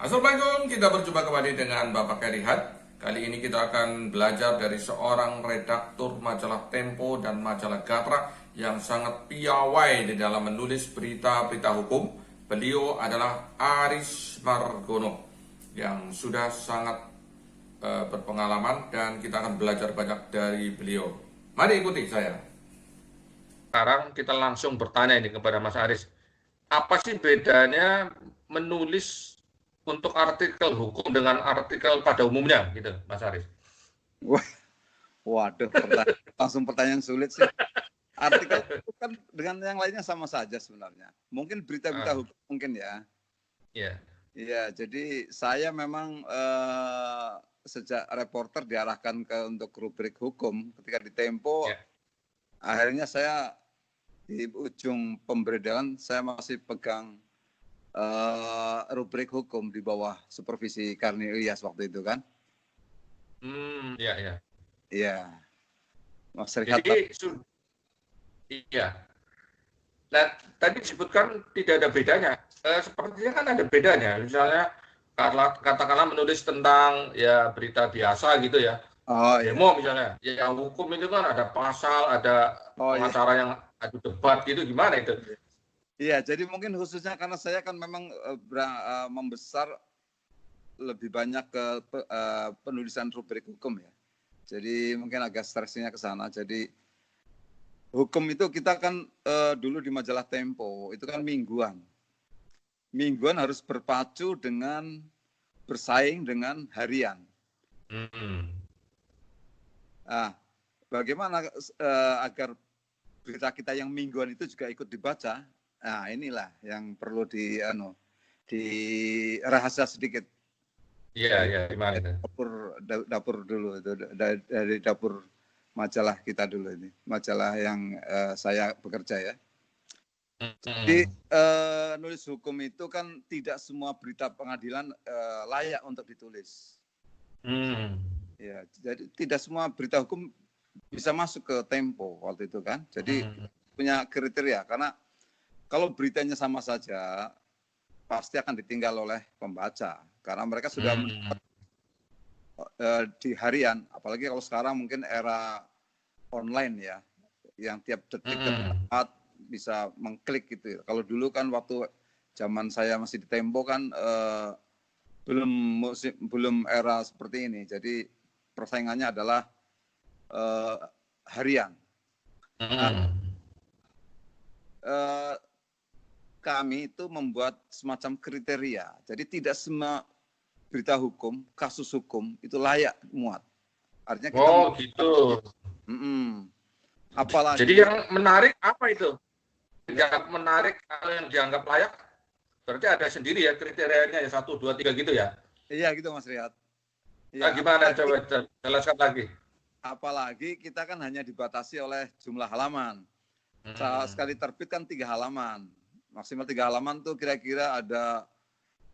Assalamualaikum, kita berjumpa kembali dengan Bapak Kerihat. Kali ini kita akan belajar dari seorang redaktur majalah Tempo dan majalah Gatra yang sangat piawai di dalam menulis berita-berita hukum. Beliau adalah Aris Margono yang sudah sangat berpengalaman dan kita akan belajar banyak dari beliau. Mari ikuti saya. Sekarang kita langsung bertanya ini kepada Mas Aris. Apa sih bedanya menulis untuk artikel hukum dengan artikel pada umumnya gitu, Mas Aris? Wah, waduh, langsung pertanyaan sulit sih. Artikel itu kan dengan yang lainnya sama saja sebenarnya. Mungkin berita-berita hukum mungkin ya. Iya. Iya, jadi saya memang sejak reporter diarahkan untuk rubrik hukum ketika di Tempo, Ya. akhirnya saya di ujung pemberedalan saya masih pegang rubrik hukum di bawah supervisi Karni Ilyas waktu itu kan. Iya, iya. Iya, Mas Rehat. Jadi, iya. Nah, tadi disebutkan tidak ada bedanya. Sepertinya kan ada bedanya. Misalnya, katakanlah menulis tentang ya berita biasa gitu ya. Oh iya. Demo misalnya. Yang hukum itu kan ada pasal, ada Oh iya. pengacara yang adu debat gitu. Gimana itu? Iya, jadi mungkin khususnya karena saya kan memang membesar lebih banyak ke penulisan rubrik hukum ya. Jadi mungkin agak stresnya ke sana. Jadi hukum itu kita kan dulu di majalah Tempo itu kan mingguan. Mingguan harus berpacu dengan bersaing dengan harian. Nah, bagaimana agar berita kita yang mingguan itu juga ikut dibaca? Nah, inilah yang perlu rahasia sedikit. Iya, iya, gimana itu? Dapur dulu itu dari dapur majalah kita dulu ini, majalah yang saya bekerja ya. Jadi nulis hukum itu kan tidak semua berita pengadilan layak untuk ditulis. Ya, jadi tidak semua berita hukum bisa masuk ke Tempo waktu itu kan. Jadi punya kriteria karena kalau beritanya sama saja pasti akan ditinggal oleh pembaca karena mereka sudah di harian, apalagi kalau sekarang mungkin era online ya, yang tiap detik tempat bisa mengklik gitu. Kalau dulu kan waktu zaman saya masih di Tempo kan belum era seperti ini. Jadi persaingannya adalah harian. Kami itu membuat semacam kriteria. Jadi tidak semua berita hukum, kasus hukum itu layak muat. Artinya kita gitu. Apalagi. Jadi yang menarik apa itu? Yang menarik kalau yang dianggap layak berarti ada sendiri ya kriterianya ya 1, 2, 3 gitu ya? Iya gitu Mas Riyad. Ya, gimana coba jelaskan lagi. Apalagi kita kan hanya dibatasi oleh jumlah halaman. Sekali terbit kan 3 halaman. Maksimal 3 halaman tuh kira-kira ada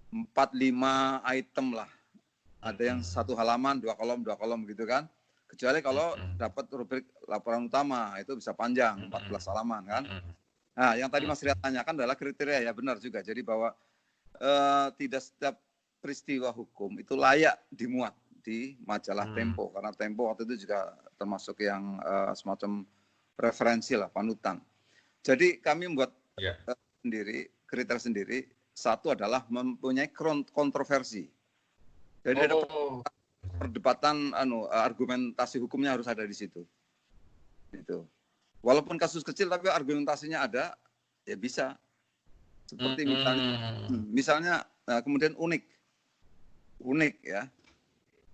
4-5 item lah. Ada yang 1 halaman, 2 kolom gitu kan. Kecuali kalau dapat rubrik laporan utama, itu bisa panjang, 14 halaman kan. Nah, yang tadi Mas Riyad tanyakan adalah kriteria, ya benar juga. Jadi bahwa tidak setiap peristiwa hukum itu layak dimuat di majalah Tempo. Karena Tempo waktu itu juga termasuk yang semacam referensi lah, panutan. Jadi kami membuat kriteria sendiri. Satu adalah mempunyai kontroversi. Jadi ada perdebatan, argumentasi hukumnya harus ada di situ. Gitu. Walaupun kasus kecil tapi argumentasinya ada, ya bisa. Seperti misalnya kemudian unik ya.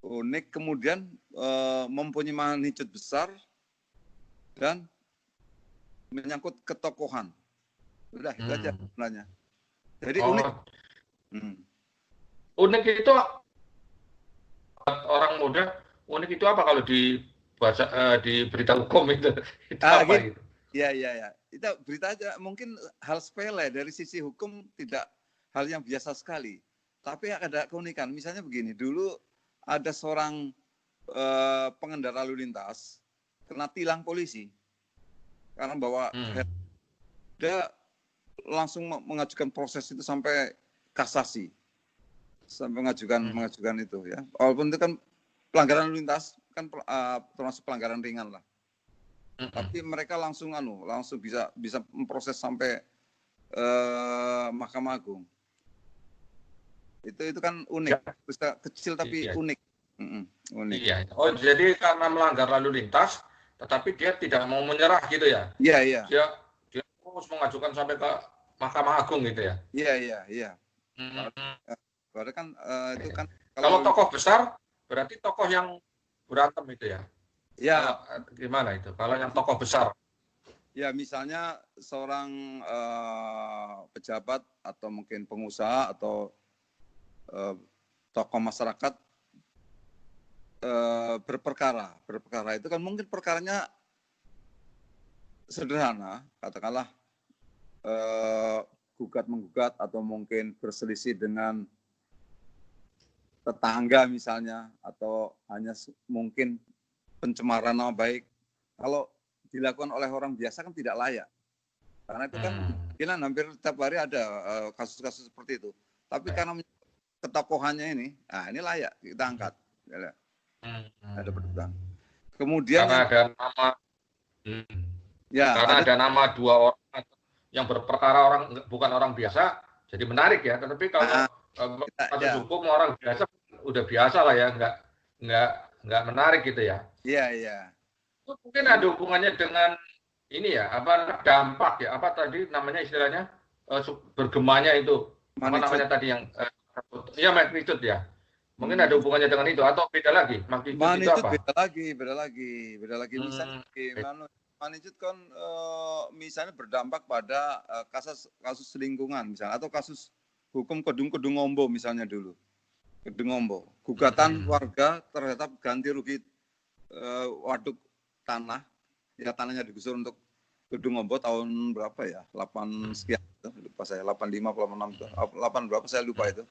Unik kemudian mempunyai magnitude besar dan menyangkut ketokohan. Udah itu aja sebenarnya. Jadi unik. Unik itu orang muda, unik itu apa kalau di bahasa di berita hukum itu apa gitu? Iya. Itu berita aja mungkin hal sepele dari sisi hukum, tidak hal yang biasa sekali. Tapi ada keunikan. Misalnya begini, dulu ada seorang pengendara lalu lintas kena tilang polisi karena bawa dia langsung mengajukan proses itu sampai kasasi. sampai mengajukan itu ya. Walaupun itu kan pelanggaran lalu lintas kan termasuk pelanggaran ringan lah. Tapi mereka langsung bisa memproses sampai Mahkamah Agung. Itu kan unik, bisa kecil tapi unik. Unik. Iya. Oh, jadi karena melanggar lalu lintas, tetapi dia tidak mau menyerah gitu ya? Iya. Dia terus mengajukan sampai ke Mahkamah Agung gitu ya? Iya. Padahal kan itu kan kalau tokoh besar berarti tokoh yang berantem itu ya? Ya. Gimana itu? Kalau yang tokoh besar? Ya, misalnya seorang pejabat atau mungkin pengusaha atau tokoh masyarakat berperkara itu kan mungkin perkaranya sederhana, katakanlah gugat-menggugat atau mungkin berselisih dengan tetangga misalnya, atau hanya mungkin pencemaran nama baik. Kalau dilakukan oleh orang biasa kan tidak layak. Karena itu kan mungkin hampir setiap hari ada kasus-kasus seperti itu. Tapi karena ketokohannya ini layak kita angkat. Ada pertanyaan. Kemudian karena ada nama, karena ada nama dua orang yang berperkara bukan orang biasa, jadi menarik ya. Tetapi kalau kasus hukum orang biasa udah biasa lah ya, nggak menarik gitu ya. Iya. Itu mungkin ada hubungannya dengan ini ya, dampak ya, tadi namanya istilahnya bergemanya itu, namanya tadi yang magnitude ya. Mungkin ada hubungannya dengan itu atau beda lagi? Magnitude itu apa? Beda lagi. Misalnya magnitude kan misalnya berdampak pada kasus lingkungan misalnya, atau kasus hukum Kedung Ombo misalnya dulu. Kedung Ombo, gugatan warga terhadap ganti rugi waduk tanah, ya tanahnya digusur untuk Kedung Ombo tahun berapa ya? 8 sekian, lupa saya, 85 atau 86, 8 berapa saya lupa itu.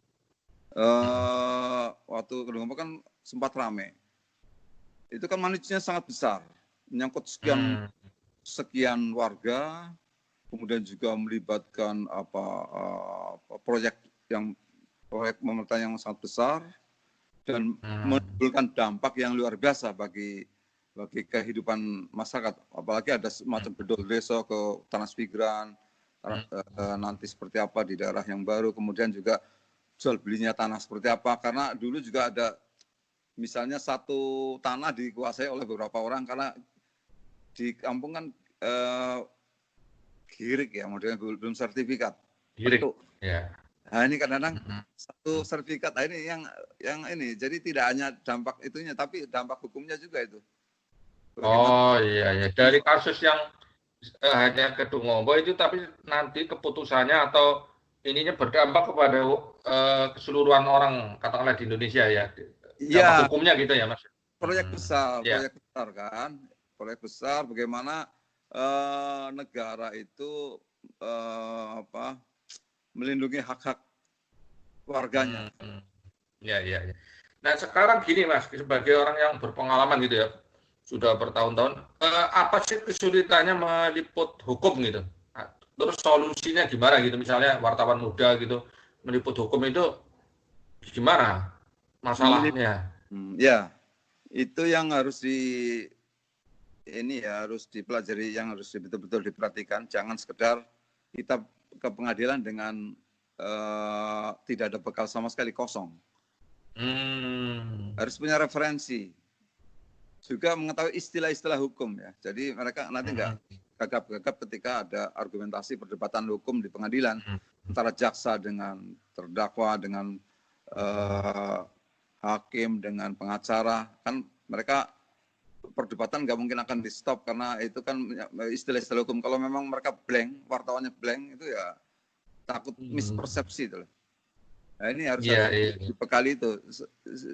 Waktu Kedung Ombo kan sempat rame. Itu kan magnitudenya sangat besar, menyangkut sekian warga, kemudian juga melibatkan proyek pemerintah yang sangat besar, dan menimbulkan dampak yang luar biasa bagi kehidupan masyarakat. Apalagi ada semacam bedol desa ke Transmigran, nanti seperti apa di daerah yang baru, kemudian juga jual belinya tanah seperti apa, karena dulu juga ada misalnya satu tanah dikuasai oleh beberapa orang, karena di kampung kan girik ya, modelnya belum sertifikat. Girik. Ya. Nah ini kadang-kadang satu sertifikat, ini yang ini, jadi tidak hanya dampak itunya, tapi dampak hukumnya juga itu. Bagaimana? Oh iya. Dari kasus yang hanya Kedung Ombo itu, tapi nanti keputusannya atau ininya berdampak kepada keseluruhan orang, katakanlah di Indonesia ya. Dampak hukumnya gitu ya, Mas. Proyek besar kan. Proyek besar bagaimana negara itu melindungi hak-hak warganya. Iya. Nah sekarang gini Mas, sebagai orang yang berpengalaman gitu ya, sudah bertahun-tahun, apa sih kesulitannya meliput hukum gitu? Terus solusinya gimana gitu? Misalnya wartawan muda gitu meliput hukum itu gimana masalahnya? Ya, itu yang harus harus dipelajari, yang harus betul-betul diperhatikan. Jangan sekedar kita ke pengadilan dengan tidak ada bekal sama sekali, kosong. Harus punya referensi, juga mengetahui istilah-istilah hukum ya. Jadi mereka nanti nggak gagap-gagap ketika ada argumentasi perdebatan hukum di pengadilan antara jaksa dengan terdakwa, dengan hakim, dengan pengacara. Kan mereka perdebatan nggak mungkin akan di stop, karena itu kan istilah-istilah hukum. Kalau memang mereka blank, wartawannya blank, itu ya takut mispersepsi itu. Nah ini harus dibekali itu.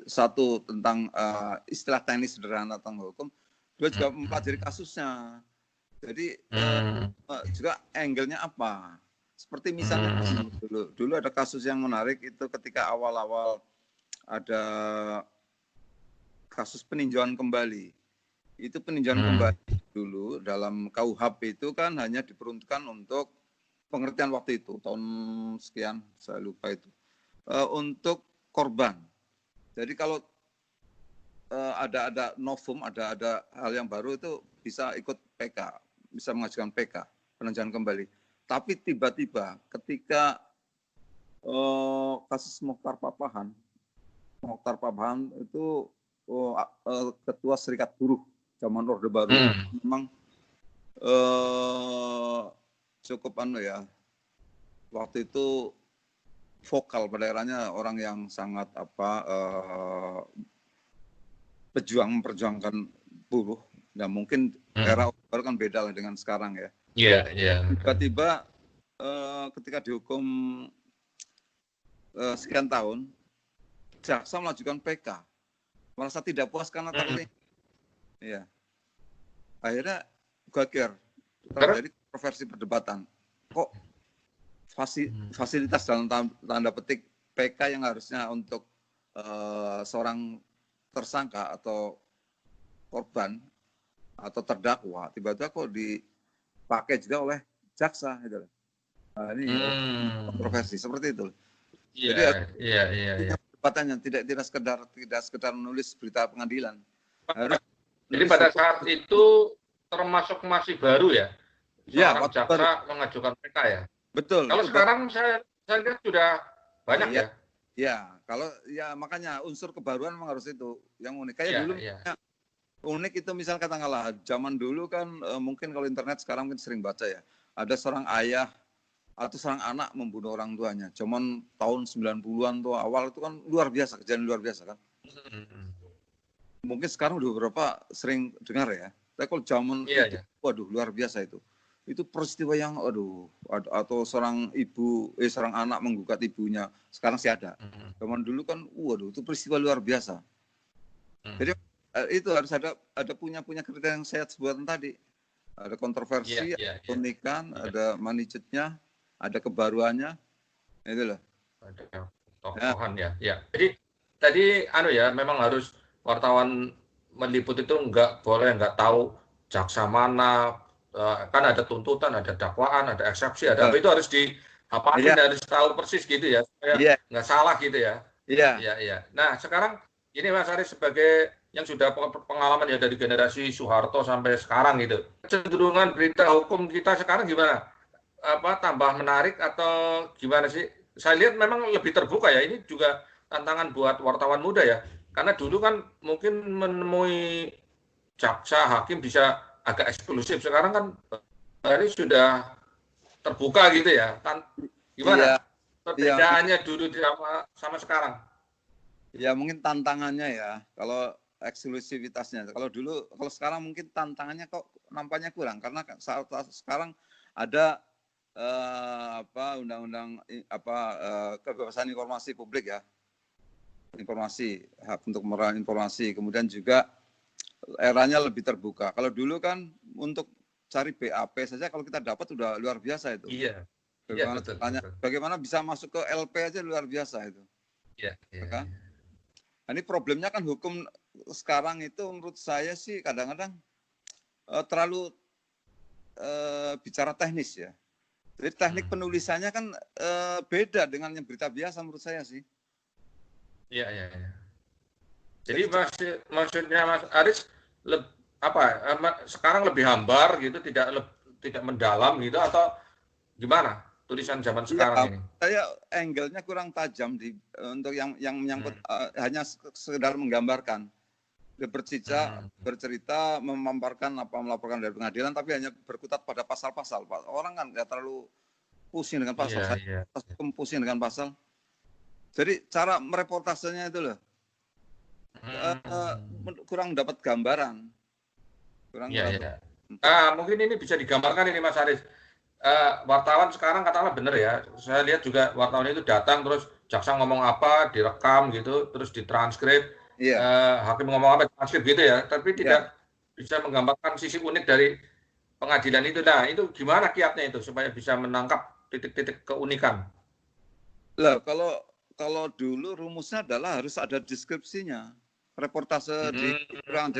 Satu, tentang istilah teknis sederhana tentang hukum. Dua, juga mempelajari kasusnya. Jadi juga angle-nya apa. Seperti misalnya dulu ada kasus yang menarik itu ketika awal-awal ada kasus peninjauan kembali. Itu peninjauan kembali dulu dalam KUHP itu kan hanya diperuntukkan untuk pengertian waktu itu, tahun sekian, saya lupa itu. Untuk korban. Jadi kalau ada novum, ada hal yang baru itu bisa ikut PK, bisa mengajukan PK, peninjauan kembali. Tapi tiba-tiba ketika kasus Mokhtar Papahan itu ketua Serikat Buruh zaman Orde Baru memang cukup waktu itu vokal pada eranya orang yang sangat memperjuangkan buruh. Dan mungkin era baru kan beda lah dengan sekarang ya. Tiba-tiba ketika dihukum sekian tahun, jaksa mengajukan PK, merasa tidak puas karena terlihat. Ya. Akhirnya gagal, terjadi kontroversi perdebatan. Kok fasilitas dalam tanda petik PK yang harusnya untuk seorang tersangka atau korban atau terdakwa tiba-tiba kok dipakai juga oleh jaksa gitu. Nah, ini kontroversi seperti itu. Jadi perdebatannya tidak sekedar menulis berita pengadilan. Jadi pada saat itu termasuk masih baru ya, seorang jaksa mengajukan PK ya. Betul. Kalau sekarang saya lihat sudah banyak ya. Ya, kalau makanya unsur kebaruan memang harus itu yang unik. Kayak dulu unik itu misal katakanlah zaman dulu kan mungkin kalau internet sekarang mungkin sering baca ya. Ada seorang ayah atau seorang anak membunuh orang tuanya. Cuman tahun 90-an tuh awal itu kan luar biasa, kejadian luar biasa kan. Mungkin sekarang udah beberapa sering dengar ya. Tapi kalau zaman itu, waduh luar biasa itu. Itu peristiwa yang atau seorang anak menggugat ibunya, sekarang sih ada. Zaman dulu kan waduh itu peristiwa luar biasa. Jadi itu harus ada punya kriteria yang saya sebutkan tadi. Ada kontroversi, ada keunikan, ada magnitude-nya, ada kebaruannya. Itulah. Ada tokohan ya. Jadi tadi memang harus wartawan meliput itu nggak boleh nggak tahu jaksa mana, kan ada tuntutan, ada dakwaan, ada eksepsi, ada apa itu harus dihafalin, harus tahu persis gitu ya, supaya nggak salah gitu ya. Iya. Nah sekarang ini Mas Aris sebagai yang sudah pengalaman ya dari generasi Soeharto sampai sekarang gitu, cenderungan berita hukum kita sekarang gimana? Tambah menarik atau gimana sih? Saya lihat memang lebih terbuka ya. Ini juga tantangan buat wartawan muda ya. Karena dulu kan mungkin menemui jaksa, hakim bisa agak eksklusif. Sekarang kan ini sudah terbuka gitu ya. Gimana perbedaannya dulu sama sekarang? Ya mungkin tantangannya ya. Kalau eksklusivitasnya. Kalau sekarang mungkin tantangannya kok nampaknya kurang. Karena saat sekarang ada undang-undang kebebasan informasi publik ya. Hak untuk merah informasi, kemudian juga eranya lebih terbuka. Kalau dulu kan untuk cari BAP saja kalau kita dapat udah luar biasa itu. Iya. Bagaimana bisa masuk ke LP aja luar biasa itu. Iya. Kan? Nah, ini problemnya kan hukum sekarang itu menurut saya sih kadang-kadang terlalu bicara teknis ya. Jadi teknik penulisannya kan beda dengan yang berita biasa menurut saya sih. Iya. Jadi maksudnya Mas Aris sekarang lebih hambar gitu, tidak mendalam gitu atau gimana tulisan zaman sekarang ini? Saya angle-nya kurang tajam untuk yang menyangkut hanya sekedar menggambarkan. Bercerita memaparkan melaporkan dari pengadilan tapi hanya berkutat pada pasal-pasal. Orang kan nggak terlalu pusing dengan pasal. Pusing dengan pasal. Jadi cara mereportasenya itu loh kurang dapat gambaran. Mungkin ini bisa digambarkan ini Mas Aris. Wartawan sekarang katakanlah benar ya. Saya lihat juga wartawan itu datang terus jaksa ngomong apa direkam gitu, terus ditranskrip. Hakim ngomong apa transkrip gitu ya, tapi tidak bisa menggambarkan sisi unik dari pengadilan itu. Nah, itu gimana kiatnya itu supaya bisa menangkap titik-titik keunikan? Lah, kalau dulu rumusnya adalah harus ada deskripsinya. Reportase di ruang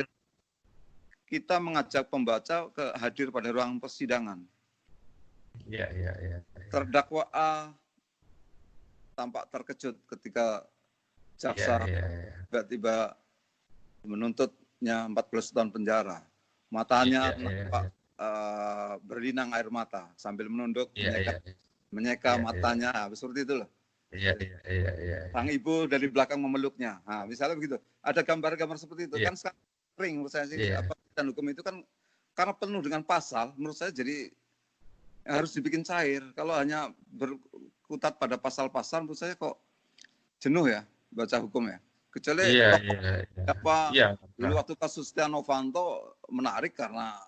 kita mengajak pembaca hadir pada ruang persidangan. Iya. Terdakwa A tampak terkejut ketika jaksa iya. tiba-tiba menuntutnya 14 tahun penjara. Matanya nampak berlinang air mata sambil menunduk menyeka matanya, seperti itu loh. Iya. Sang ibu dari belakang memeluknya. Nah, misalnya begitu. Ada gambar-gambar seperti itu. Kan sekarang sering menurut saya sih dan hukum itu kan karena penuh dengan pasal, menurut saya jadi harus dibikin cair. Kalau hanya berkutat pada pasal-pasal, menurut saya kok jenuh ya baca hukum ya. Kecuali dulu waktu kasus Setia Novanto menarik karena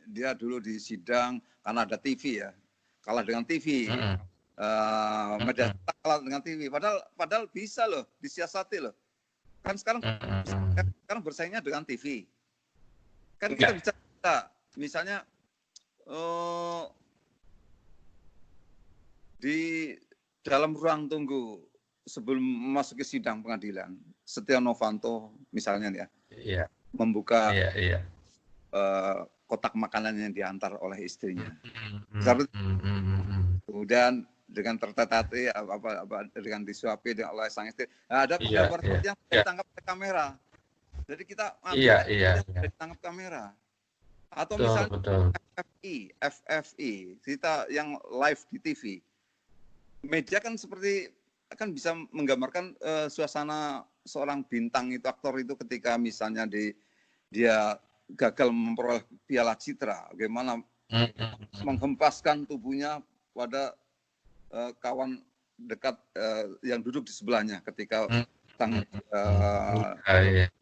dia dulu di sidang karena ada TV ya, kalah dengan TV, media kalah dengan TV. Padahal bisa loh disiasati loh. Kan sekarang bersaingnya dengan TV. Kan kita bisa misalnya di dalam ruang tunggu sebelum memasuki sidang pengadilan, Setia Novanto misalnya ya, membuka kotak makanan yang diantar oleh istrinya. Kemudian dengan tertata-tata dengan disuapi oleh sang istri. Nah, ada gambar yang ditangkap oleh kamera. Jadi kita ditangkap kamera. Atau misalnya FFI, kita yang live di TV. Media kan seperti akan bisa menggambarkan suasana seorang bintang itu, aktor itu ketika misalnya dia gagal memperoleh Piala Citra, bagaimana menghempaskan tubuhnya pada kawan dekat yang duduk di sebelahnya ketika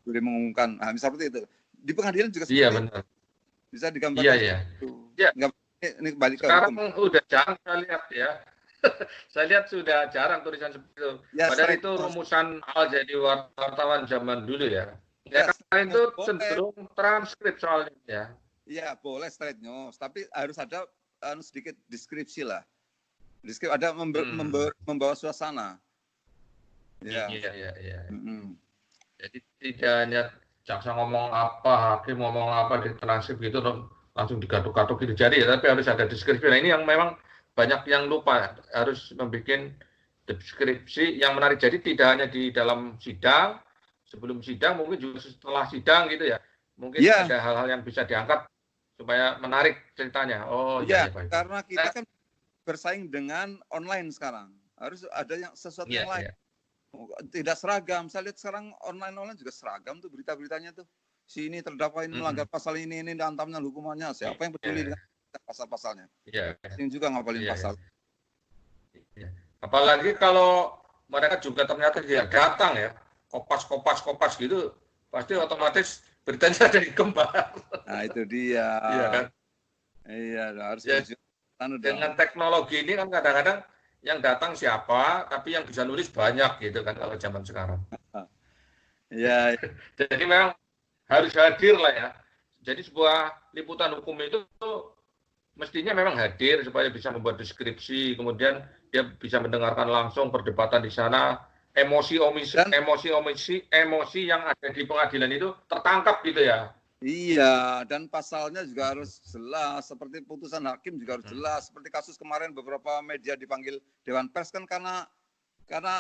mengumumkan. Nah, seperti itu. Di pengadilan juga seperti itu. Bisa digambarkan. Ini kembali ke sekarang hukum. Udah jarang saya lihat ya. Saya lihat sudah jarang tulisan seperti itu. Padahal itu rumusan awal jadi wartawan zaman dulu ya. Karena itu cenderung transkrip soalnya ya. Iya, boleh straight news, tapi harus ada sedikit deskripsi lah. Ada membawa suasana. Iya. Jadi tidak hanya jaksa ngomong apa, hakim ngomong apa di transkrip gitu langsung digatuk-gatuk gitu jadi ya, tapi harus ada deskripsi. Nah, ini yang memang banyak yang lupa, harus membuat deskripsi yang menarik. Jadi tidak hanya di dalam sidang, sebelum sidang, mungkin juga setelah sidang gitu ya. Mungkin ada hal-hal yang bisa diangkat supaya menarik ceritanya. Karena kita kan bersaing dengan online sekarang. Harus ada sesuatu yang lain. Tidak seragam. Saya lihat sekarang online juga seragam tuh berita-beritanya tuh. Si ini terdakwa ini melanggar pasal ini diantamnya hukumannya. Siapa yang peduli dengan pasal-pasalnya? Ini juga ngapalin pasal. Apalagi kalau mereka juga ternyata dia datang ya, kopas gitu, pasti otomatis beritanya ada dikembang. Nah itu dia. Iya kan? Iya harus dengan teknologi ini kan kadang-kadang yang datang siapa, tapi yang bisa nulis banyak gitu kan kalau zaman sekarang. Iya. Jadi memang harus hadir lah ya. Jadi sebuah liputan hukum itu mestinya memang hadir supaya bisa membuat deskripsi, kemudian dia bisa mendengarkan langsung perdebatan di sana, emosi yang ada di pengadilan itu tertangkap gitu ya. Iya, dan pasalnya juga harus jelas, seperti putusan hakim juga harus jelas. Seperti kasus kemarin beberapa media dipanggil Dewan Pers kan karena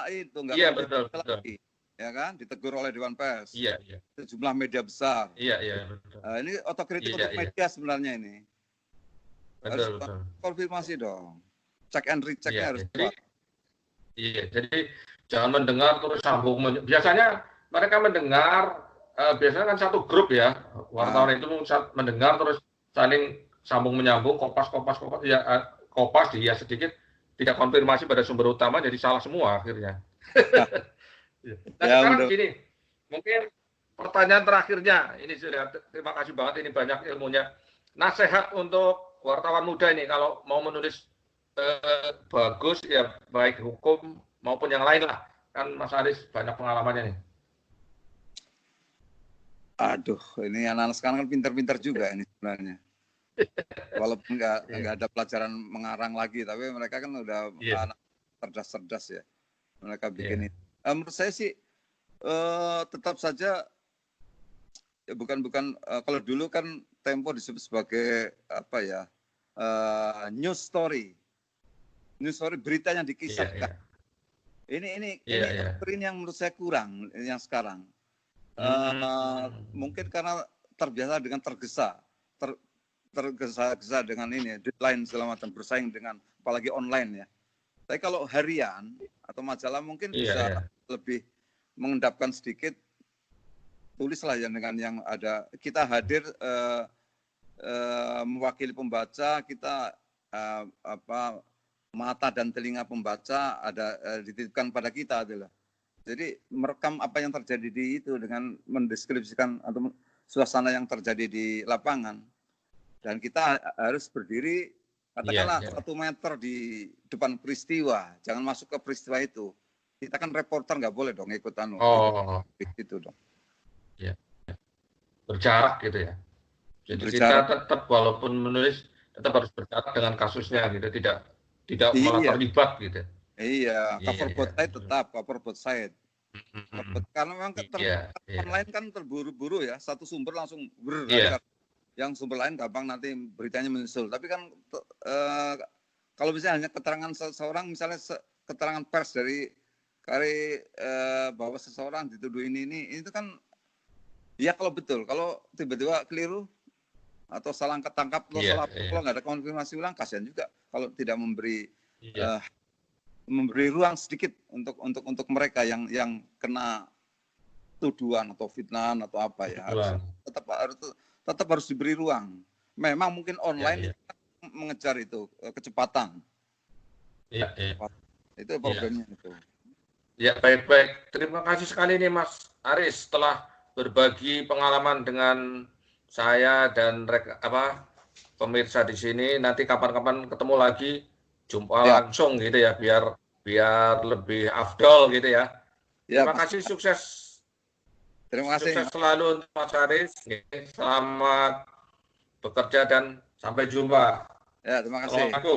itu nggak betul. Lagi, ya kan, ditegur oleh Dewan Pers. Iya. Sejumlah media besar. Iya betul. Ini otokritik untuk media sebenarnya ini. Betul. Konfirmasi dong. Check and recheck-nya harus kuat. Iya, jadi jangan mendengar terus sambung. Biasanya mereka mendengar. Biasanya kan satu grup ya, wartawan itu mendengar terus saling sambung menyambung, kopas dihias sedikit, tidak konfirmasi pada sumber utama, jadi salah semua akhirnya. Nah sekarang gini, mungkin pertanyaan terakhirnya, ini sudah terima kasih banget, ini banyak ilmunya. Nasihat untuk wartawan muda ini, kalau mau menulis bagus ya, baik hukum maupun yang lain lah, kan Mas Aris banyak pengalamannya nih. Aduh, ini anak-anak sekarang kan pintar-pintar juga ini sebenarnya. Walaupun nggak ada pelajaran mengarang lagi, tapi mereka kan udah anak cerdas-cerdas ya. Mereka bikin itu. Menurut saya sih tetap saja bukan kalau dulu kan Tempo disebut sebagai apa ya news story berita yang dikisahkan. Ini Iya, iya. doktrin yang menurut saya kurang yang sekarang. Mungkin karena terbiasa dengan tergesa-gesa dengan ini deadline segala macam, bersaing dengan apalagi online ya. Tapi kalau harian atau majalah mungkin Iya, bisa iya. lebih mengendapkan sedikit, tulislah yang dengan yang ada. Kita hadir mewakili pembaca, kita mata dan telinga pembaca ada dititipkan pada kita adalah. Jadi merekam apa yang terjadi di itu dengan mendeskripsikan atau suasana yang terjadi di lapangan. Dan kita harus berdiri katakanlah 1 meter di depan peristiwa, jangan masuk ke peristiwa itu. Kita kan reporter, nggak boleh dong ikut itu dong. Ya. Berjarak gitu ya. Jadi Berjarak. kita tetap walaupun menulis tetap harus berjarak dengan kasusnya gitu, tidak malah Iya. terlibat gitu. Iya, cover both side tetap cover both side. Karena memang online kan terburu-buru ya, satu sumber langsung yang sumber lain gampang nanti beritanya menyusul. Tapi kan kalau misalnya hanya keterangan seseorang, misalnya keterangan pers dari bahwa seseorang dituduh ini itu kan ya kalau betul, kalau tiba-tiba keliru atau salah ketangkap atau salah kalau nggak ada konfirmasi ulang, kasihan juga kalau tidak memberi ruang sedikit untuk mereka yang kena tuduhan atau fitnah atau apa ya, tetap harus diberi ruang. Memang mungkin online mengejar itu kecepatan. Itu problemnya itu. Ya, baik. Terima kasih sekali nih Mas Aris telah berbagi pengalaman dengan saya dan pemirsa di sini. Nanti kapan-kapan ketemu lagi, jumpa langsung gitu ya, biar lebih afdol gitu ya. Terima kasih, sukses. Terima kasih. Sukses selalu untuk Mas Aris. Selamat bekerja dan sampai jumpa. Ya, terima kasih. Assalamualaikum.